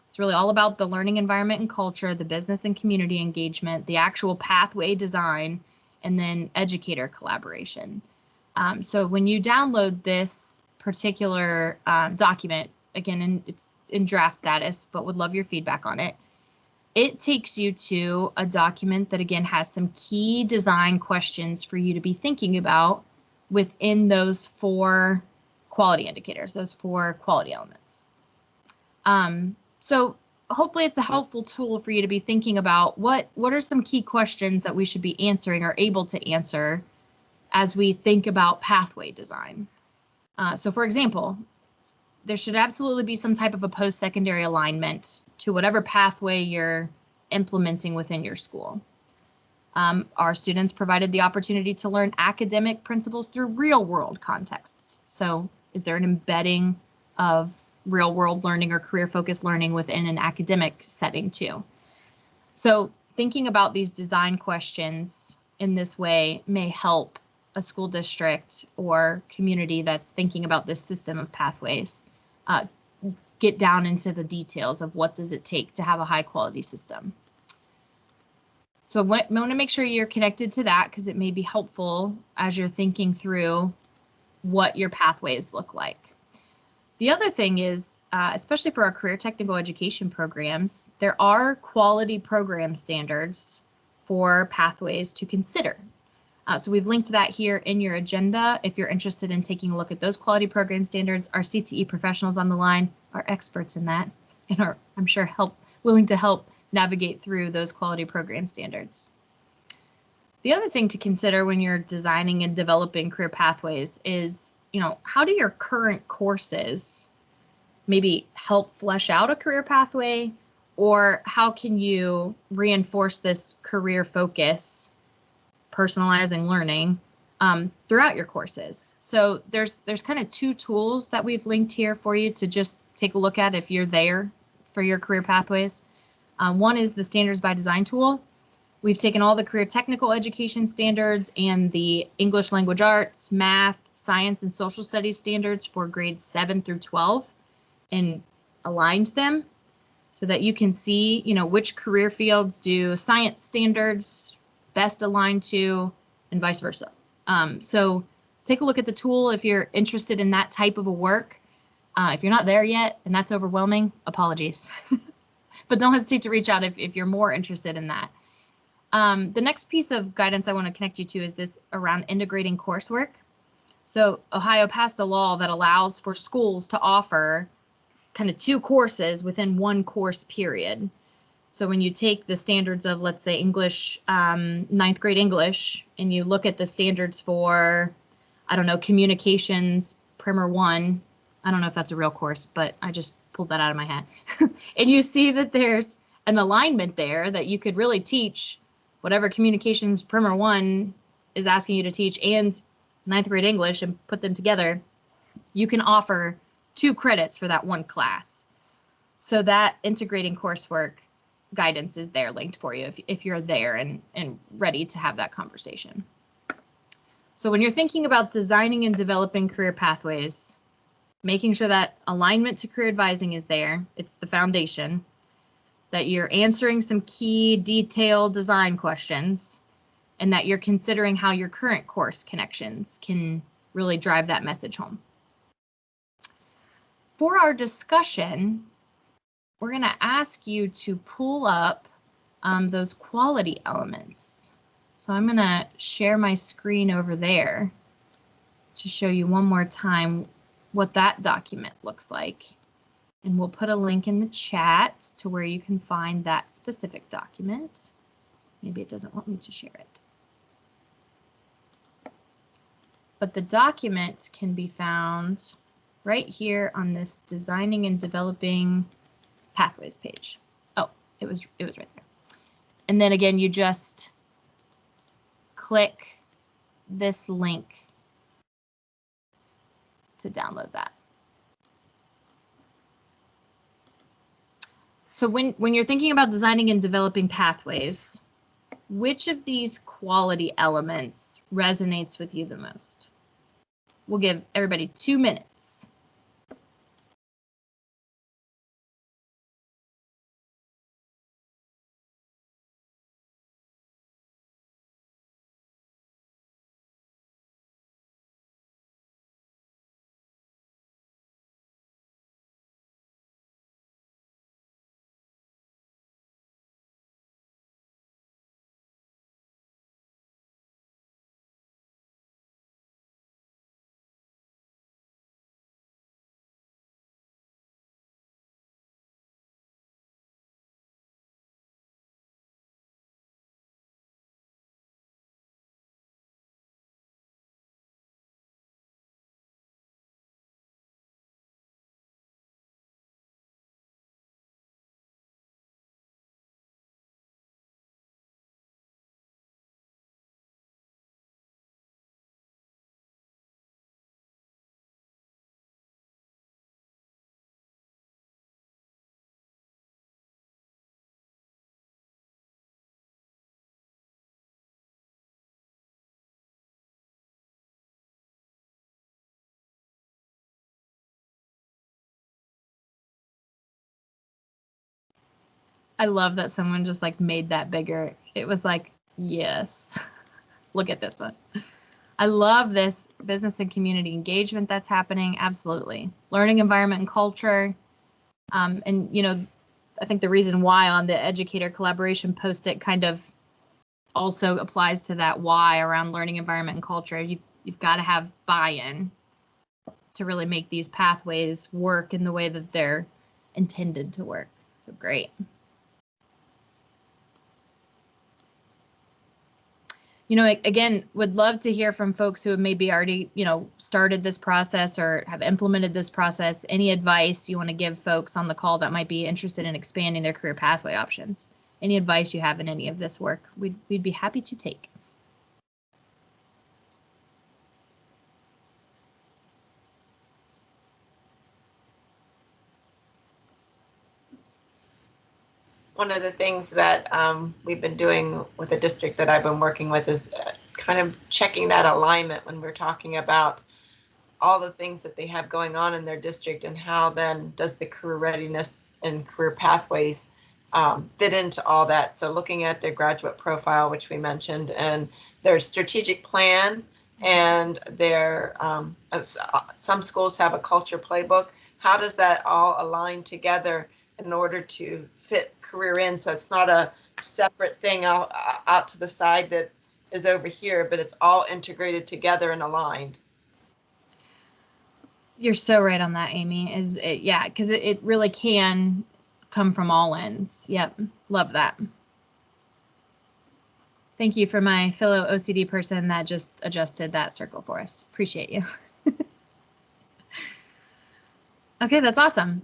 it's really all about the learning environment and culture, the business and community engagement, the actual pathway design, and then educator collaboration. So when you download this particular document, again, it's in draft status, but would love your feedback on it. It takes you to a document that, again, has some key design questions for you to be thinking about within those 4 quality indicators, those 4 quality elements. So hopefully it's a helpful tool for you to be thinking about what are some key questions that we should be answering or able to answer as we think about pathway design. So for example, there should absolutely be some type of a post-secondary alignment to whatever pathway you're implementing within your school. Our students provided the opportunity to learn academic principles through real-world contexts. So is there an embedding of real-world learning or career-focused learning within an academic setting too? So thinking about these design questions in this way may help a school district or community that's thinking about this system of pathways get down into the details of what does it take to have a high quality system. So I want to make sure you're connected to that because it may be helpful as you're thinking through what your pathways look like. The other thing is, especially for our career technical education programs, there are quality program standards for pathways to consider. So we've linked that here in your agenda. If you're interested in taking a look at those quality program standards, our CTE professionals on the line are experts in that and are, I'm sure, willing to help navigate through those quality program standards. The other thing to consider when you're designing and developing career pathways is, how do your current courses maybe help flesh out a career pathway, or how can you reinforce this career focus, personalizing learning throughout your courses? So there's kind of two tools that we've linked here for you to just take a look at if you're there for your career pathways. One is the Standards by Design tool. We've taken all the career technical education standards and the English language arts, math, science, and social studies standards for grades 7 through 12 and aligned them so that you can see, which career fields do science standards best align to and vice versa. So take a look at the tool if you're interested in that type of a work. If you're not there yet and that's overwhelming, apologies. But don't hesitate to reach out if you're more interested in that. The next piece of guidance I want to connect you to is this around integrating coursework. So Ohio passed a law that allows for schools to offer kind of 2 courses within 1 course period. So when you take the standards of, let's say, English, 9th grade English, and you look at the standards for, I don't know, communications, primer 1, I don't know if that's a real course, but I just pulled that out of my hat. And you see that there's an alignment there that you could really teach whatever communications primer 1 is asking you to teach and 9th grade English and put them together. You can offer 2 credits for that 1 class. So that integrating coursework guidance is there linked for you if you're there and ready to have that conversation. So when you're thinking about designing and developing career pathways, making sure that alignment to career advising is there, it's the foundation, that you're answering some key detailed design questions, and that you're considering how your current course connections can really drive that message home. For our discussion, we're going to ask you to pull up those quality elements. So I'm going to share my screen over there to show you one more time what that document looks like. And we'll put a link in the chat to where you can find that specific document. Maybe it doesn't want me to share it. But the document can be found right here on this Designing and Developing Pathways page. Oh, it was right there. And then again, you just click this link to download that. So when you're thinking about designing and developing pathways, which of these quality elements resonates with you the most? We'll give everybody 2 minutes. I love that someone just like made that bigger. It was like, yes, look at this one. I love this business and community engagement that's happening. Absolutely. Learning environment and culture. And, you know, I think the reason why on the educator collaboration post-it kind of also applies to that why around learning environment and culture. You've got to have buy-in to really make these pathways work in the way that they're intended to work. So great. You know, again, would love to hear from folks who have maybe already, you know, started this process or have implemented this process. Any advice you want to give folks on the call that might be interested in expanding their career pathway options? Any advice you have in any of this work, we'd be happy to take. One of the things that we've been doing with the district that I've been working with is kind of checking that alignment when we're talking about all the things that they have going on in their district, and how then does the career readiness and career pathways fit into all that. So looking at their graduate profile, which we mentioned, and their strategic plan, and their some schools have a culture playbook. How does that all align together in order to fit career in, so it's not a separate thing out to the side that is over here, but it's all integrated together and aligned? You're so right on that, Amy. Yeah, because it really can come from all ends. Yep, love that. Thank you for my fellow OCD person that just adjusted that circle for us. Appreciate you. Okay, that's awesome.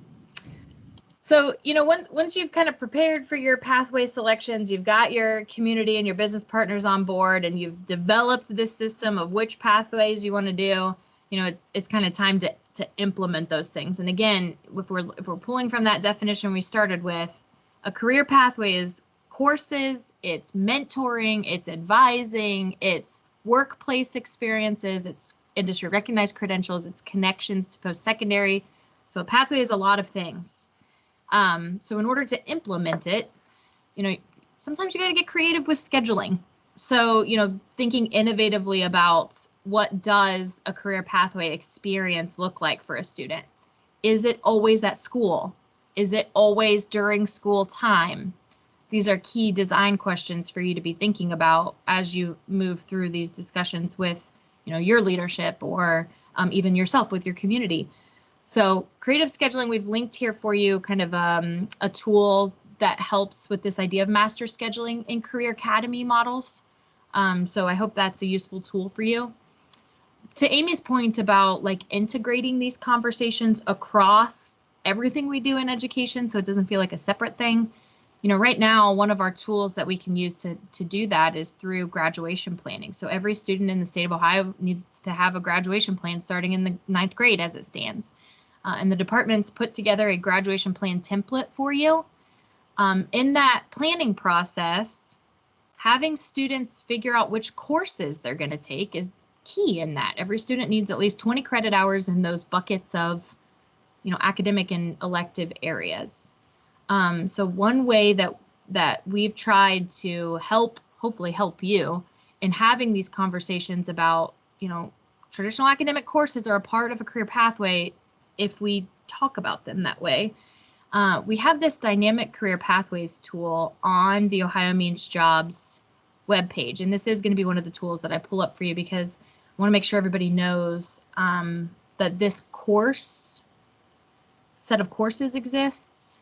So, you know, once you've kind of prepared for your pathway selections, you've got your community and your business partners on board, and you've developed this system of which pathways you want to do, you know, it's kind of time to implement those things. And again, if we're pulling from that definition we started with, a career pathway is courses, it's mentoring, it's advising, it's workplace experiences, it's industry recognized credentials, it's connections to post-secondary. So a pathway is a lot of things. So in order to implement it, you know, sometimes you got to get creative with scheduling. So, you know, thinking innovatively about what does a career pathway experience look like for a student? Is it always at school? Is it always during school time? These are key design questions for you to be thinking about as you move through these discussions with, you know, your leadership or even yourself with your community. So creative scheduling, we've linked here for you kind of a tool that helps with this idea of master scheduling in career academy models. So I hope that's a useful tool for you. To Amy's point about like integrating these conversations across everything we do in education so it doesn't feel like a separate thing. You know, right now, one of our tools that we can use to do that is through graduation planning. So every student in the state of Ohio needs to have a graduation plan starting in the 9th grade as it stands. And the department's put together a graduation plan template for you. In that planning process, having students figure out which courses they're going to take is key in that. Every student needs at least 20 credit hours in those buckets of, you know, academic and elective areas. So one way that we've tried to hopefully help you in having these conversations about, you know, traditional academic courses are a part of a career pathway if we talk about them that way. We have this dynamic career pathways tool on the Ohio Means Jobs webpage, and this is going to be one of the tools that I pull up for you because I want to make sure everybody knows that this set of courses exists.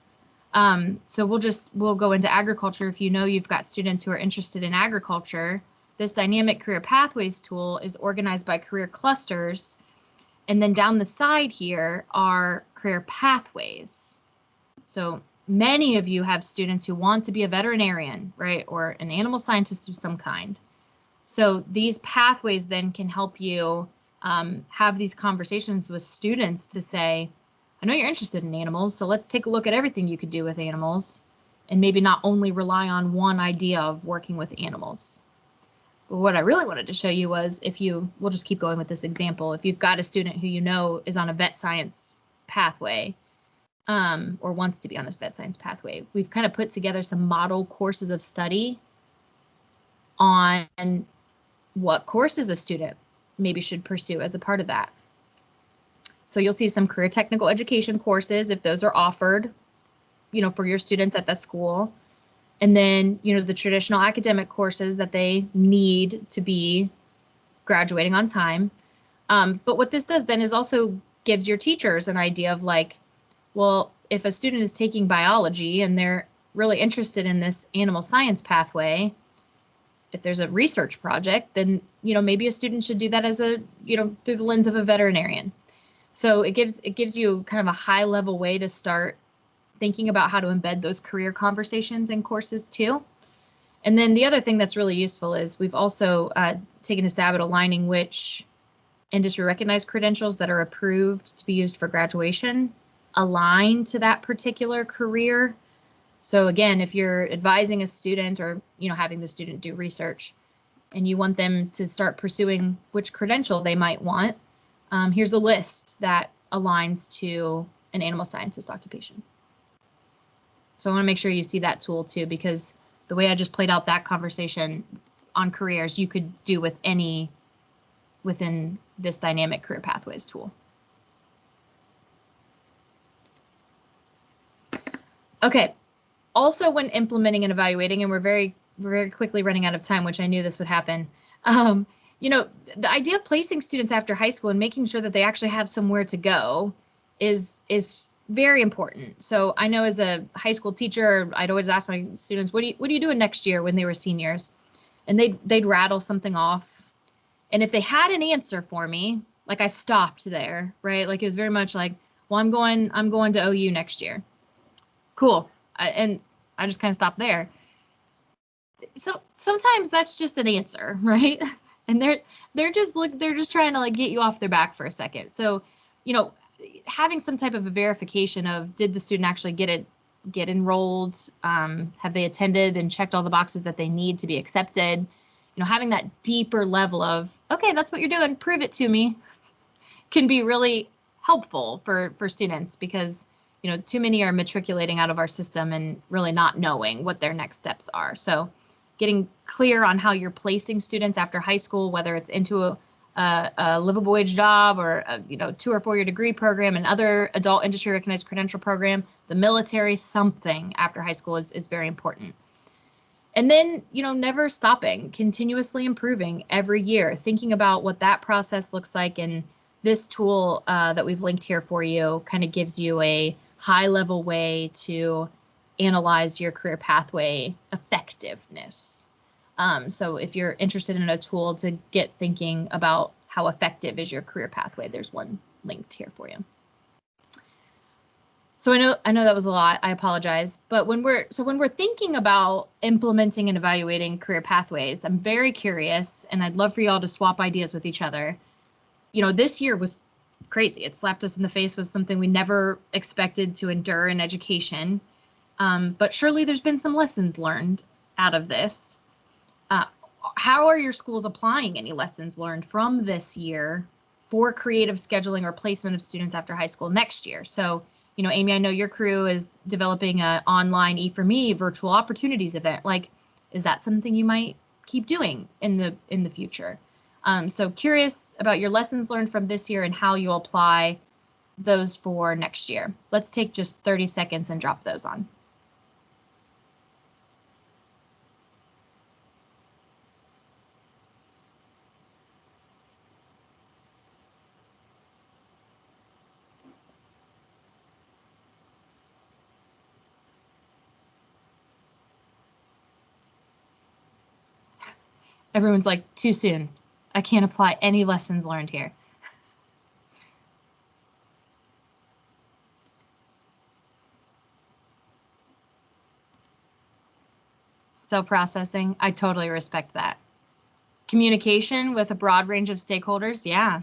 So we'll go into agriculture. If you know you've got students who are interested in agriculture, this dynamic career pathways tool is organized by career clusters. And then down the side here are career pathways. So many of you have students who want to be a veterinarian, right? Or an animal scientist of some kind. So these pathways then can help you have these conversations with students to say, I know you're interested in animals, so let's take a look at everything you could do with animals and maybe not only rely on one idea of working with animals. But what I really wanted to show you was we'll just keep going with this example. If you've got a student who you know is on a vet science pathway, or wants to be on this vet science pathway, we've kind of put together some model courses of study on what courses a student maybe should pursue as a part of that. So you'll see some career technical education courses if those are offered, for your students at that school. And then, the traditional academic courses that they need to be graduating on time. But what this does then is also gives your teachers an idea of like, well, if a student is taking biology and they're really interested in this animal science pathway, if there's a research project, then, maybe a student should do that as through the lens of a veterinarian. So it gives you kind of a high level way to start thinking about how to embed those career conversations in courses too. And then the other thing that's really useful is we've also taken a stab at aligning which industry recognized credentials that are approved to be used for graduation align to that particular career. So again, if you're advising a student or, having the student do research and you want them to start pursuing which credential they might want, here's a list that aligns to an animal scientist occupation. So I want to make sure you see that tool too, because the way I just played out that conversation on careers, you could do with any within this dynamic career pathways tool. Okay. Also, when implementing and evaluating, and we're very quickly running out of time, which I knew this would happen. The idea of placing students after high school and making sure that they actually have somewhere to go is very important. So I know as a high school teacher, I'd always ask my students, what are you doing next year when they were seniors? And they'd rattle something off. And if they had an answer for me, like I stopped there, right? Like it was very much like, well, I'm going to OU next year. Cool. And I just kind of stopped there. So sometimes that's just an answer, right? And they're just trying to like get you off their back for a second. So, having some type of a verification of did the student actually get enrolled? Have they attended and checked all the boxes that they need to be accepted? Having that deeper level of, okay, that's what you're doing, prove it to me, can be really helpful for students because, too many are matriculating out of our system and really not knowing what their next steps are. So getting clear on how you're placing students after high school, whether it's into a livable wage job or a 2 or 4 year degree program, and other adult industry recognized credential program, the military, something after high school is very important. And then, never stopping, continuously improving every year, thinking about what that process looks like. And this tool that we've linked here for you kind of gives you a high level way to analyze your career pathway effectiveness. So if you're interested in a tool to get thinking about how effective is your career pathway, there's one linked here for you. So I know that was a lot. I apologize. But when we're thinking about implementing and evaluating career pathways, I'm very curious, and I'd love for you all to swap ideas with each other. This year was crazy. It slapped us in the face with something we never expected to endure in education. But surely there's been some lessons learned out of this. How are your schools applying any lessons learned from this year for creative scheduling or placement of students after high school next year? So, Amy, I know your crew is developing an online E4Me virtual opportunities event. Like, is that something you might keep doing in the future? So curious about your lessons learned from this year and how you'll apply those for next year. Let's take just 30 seconds and drop those on. Everyone's like, too soon. I can't apply any lessons learned here. Still processing. I totally respect that. Communication with a broad range of stakeholders. Yeah.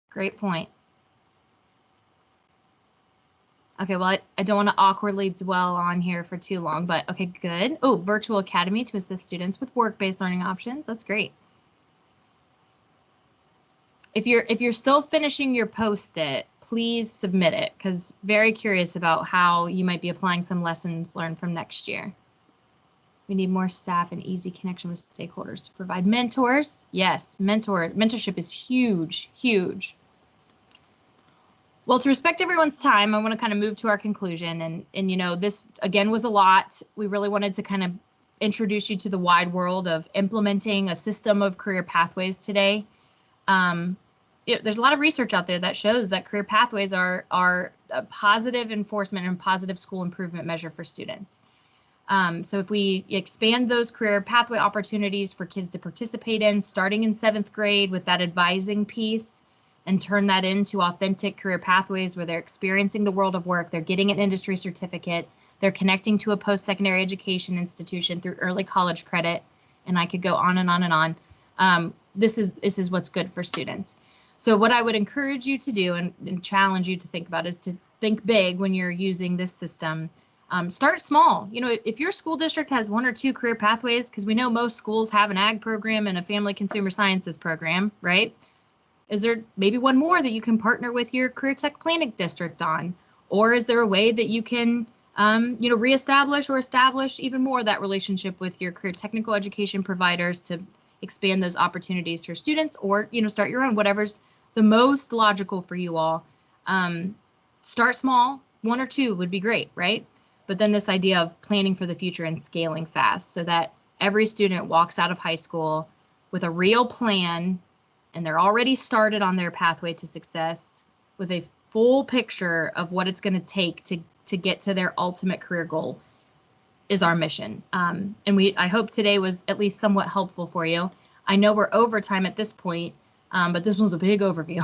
Great point. Okay, well, I don't want to awkwardly dwell on here for too long, but okay, good. Oh, virtual academy to assist students with work-based learning options. That's great. If you're still finishing your Post-it, please submit it, because very curious about how you might be applying some lessons learned from next year. We need more staff and easy connection with stakeholders to provide mentors. Yes, mentorship is huge, huge. Well, to respect everyone's time, I want to kind of move to our conclusion. And you know, this again was a lot. We really wanted to kind of introduce you to the wide world of implementing a system of career pathways today. There's a lot of research out there that shows that career pathways are a positive enforcement and positive school improvement measure for students. So if we expand those career pathway opportunities for kids to participate in, starting in 7th grade with that advising piece, and turn that into authentic career pathways where they're experiencing the world of work, they're getting an industry certificate, they're connecting to a post-secondary education institution through early college credit, and I could go on and on and on. This is what's good for students. So what I would encourage you to do and challenge you to think about is to think big when you're using this system. Start small. You know, if your school district has 1 or 2 career pathways, because we know most schools have an ag program and a family consumer sciences program, right? Is there maybe one more that you can partner with your career tech planning district on? Or is there a way that you can, reestablish or establish even more that relationship with your career technical education providers to expand those opportunities for students, or, start your own, whatever's the most logical for you all. Start small, 1 or 2 would be great, right? But then this idea of planning for the future and scaling fast so that every student walks out of high school with a real plan and they're already started on their pathway to success with a full picture of what it's going to take to get to their ultimate career goal is our mission. And I hope today was at least somewhat helpful for you. I know we're over time at this point, but this was a big overview.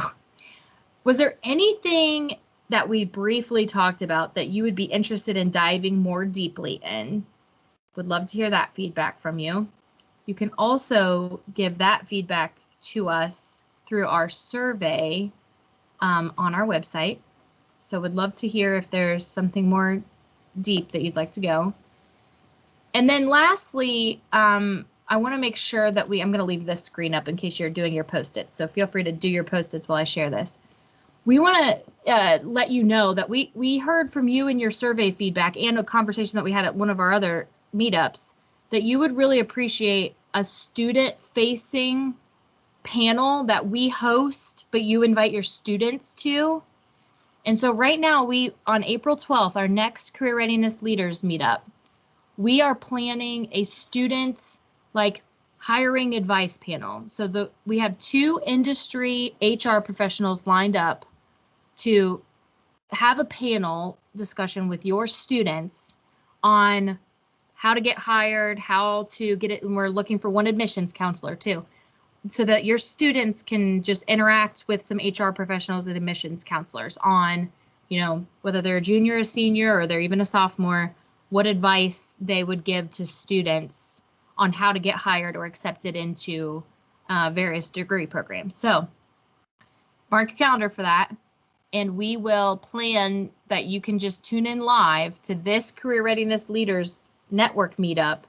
Was there anything that we briefly talked about that you would be interested in diving more deeply in? Would love to hear that feedback from you. You can also give that feedback to us through our survey on our website. So would love to hear if there's something more deep that you'd like to go. And then lastly, I want to make sure that I'm going to leave this screen up in case you're doing your Post-its. So feel free to do your Post-its while I share this. We want to let you know that we heard from you in your survey feedback and a conversation that we had at one of our other meetups that you would really appreciate a student-facing panel that we host, but you invite your students to. And so right now, on April 12th, our next Career Readiness Leaders meetup, we are planning a student hiring advice panel. So we have 2 industry HR professionals lined up to have a panel discussion with your students on how to get hired, how to get it. And we're looking for one admissions counselor too, so that your students can just interact with some HR professionals and admissions counselors on, whether they're a junior or a senior, or they're even a sophomore, what advice they would give to students on how to get hired or accepted into various degree programs. So mark your calendar for that. And we will plan that you can just tune in live to this Career Readiness Leaders Network meetup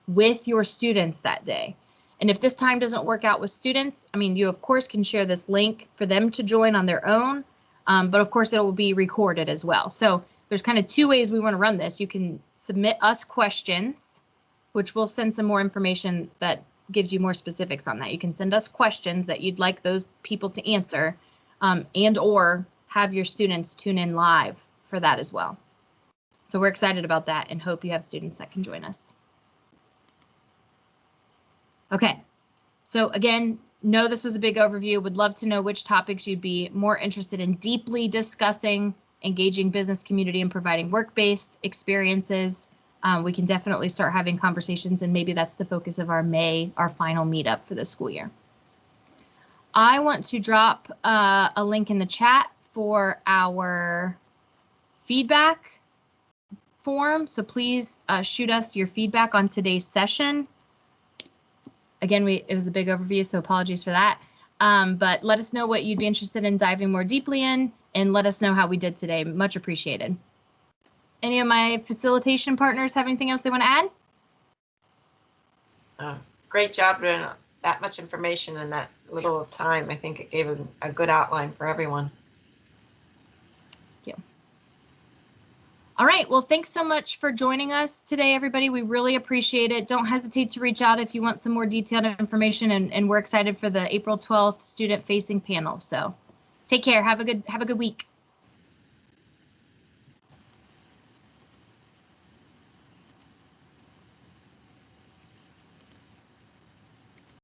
with your students that day. And if this time doesn't work out with students, you of course can share this link for them to join on their own. But of course it will be recorded as well. So there's kind of 2 ways we want to run this. You can submit us questions, which we'll send some more information that gives you more specifics on that. You can send us questions that you'd like those people to answer, and or have your students tune in live for that as well. So we're excited about that and hope you have students that can join us. Okay, so again, know this was a big overview. Would love to know which topics you'd be more interested in deeply discussing, engaging business community and providing work-based experiences. We can definitely start having conversations, and maybe that's the focus of our final meetup for the school year. I want to drop a link in the chat for our feedback form. So please shoot us your feedback on today's session. Again, it was a big overview, so apologies for that. But let us know what you'd be interested in diving more deeply in, and let us know how we did today. Much appreciated. Any of my facilitation partners have anything else they want to add? Great job, that much information in that little time. I think it gave a good outline for everyone. Thank you. All right, well, thanks so much for joining us today, everybody. We really appreciate it. Don't hesitate to reach out if you want some more detailed information, and we're excited for the April 12th student-facing panel. So take care. Have a good week.